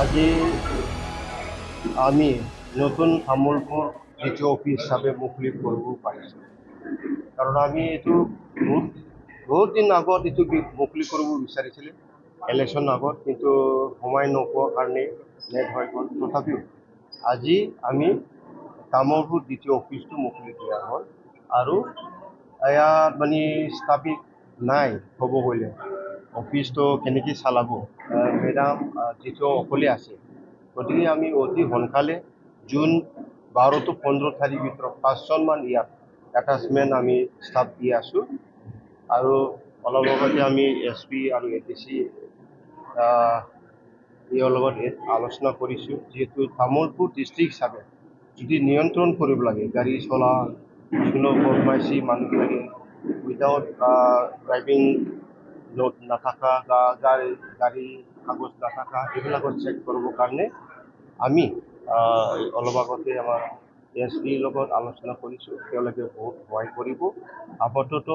আজি আমি নতুন তামোলপুৰ দ্বিতীয় অফিস হিচাপে মুকলি কৰিব পাৰিছোঁ। কাৰণ আমি এইটো বহুত দিন আগত এইটো মুকলি কৰিব বিচাৰিছিলে ইলেকশ্যন আগত, কিন্তু সময় নোপোৱাৰ কাৰণে লেট হৈ গ'ল। তথাপিও আজি আমি তামোলপুৰ দ্বিতীয় অফিসটো মুকলি দিয়া হ'ল আৰু ইয়াত মানে স্থাপিত নাই হ'ব গ'লে অফিসটো কেনেকৈ চলাব মেডাম যিটো অকলে আছে। গতিকে আমি অতি সোনকালে জুন 12 to 15 তাৰিখ ভিতৰত 5জনমান ইয়াত এটাচমেণ্ট আমি ষ্টাফ দি আছোঁ আৰু অলপ আগতে আমি SP আৰু ADC ইয়াৰ লগত আলোচনা কৰিছোঁ। যিহেতু তামোলপুৰ ডিষ্ট্ৰিক্ট হিচাপে যদি নিয়ন্ত্ৰণ কৰিব লাগে গাড়ী চলা কোনো বদমাইচি মানুহবিলাকে উইদাউট ড্ৰাইভিং নোট নাথাকা বা গাড়ী কাগজ নাথাকা এইবিলাকত চেক কৰিবৰ কাৰণে আমি অলপ আগতে আমাৰ SPৰ লগত আলোচনা কৰিছোঁ। তেওঁলোকে বহুত সহায় কৰিব। আপাতত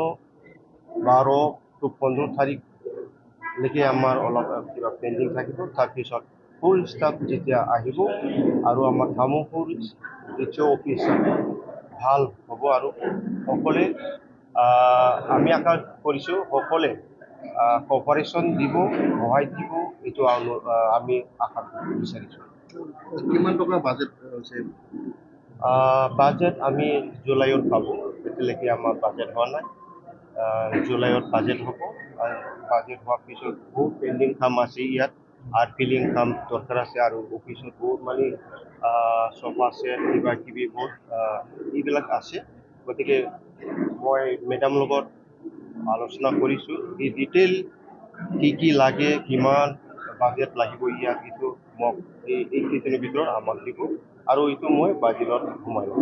12 to 15 তাৰিখলৈকে আমাৰ অলপ কিবা পেণ্ডিং থাকিব। তাৰপিছত ফুল ষ্টাফ যেতিয়া আহিব আৰু আমাৰ তামোলপুৰ দ্বিতীয় অফিচ ভাল হ'ব আৰু সকলোৱে আমি আশা কৰিছোঁ সকলোৱে কপাৰেশ্যন দিব, সহায় দিব, এইটো আমি আশা বিচাৰিছোঁ। কিমান টকা বাজেট হৈছে? বাজেট আমি জুলাইত পাব। এতিয়ালৈকে আমাৰ বাজেট হোৱা নাই। জুলাইত বাজেট হ'ব। বাজেট হোৱাৰ পিছত বহুত পেণ্ডিং কাম আছে ইয়াত। আৰ্ট ফিলিং কাম দৰকাৰ আছে আৰু অফিচত বহুত মানে চফা চেট কিবা কিবি বহুত এইবিলাক আছে। গতিকে মই মেডামৰ লগত আলোচনা কৰিছোঁ। এই ডিটেইল কি লাগে, কিমান বাজেট লাগিব ইয়াত এইটো মোক এই কেইদিনৰ ভিতৰত আমাক দিব আৰু এইটো মই বাজেটত সোমাই ল'ম।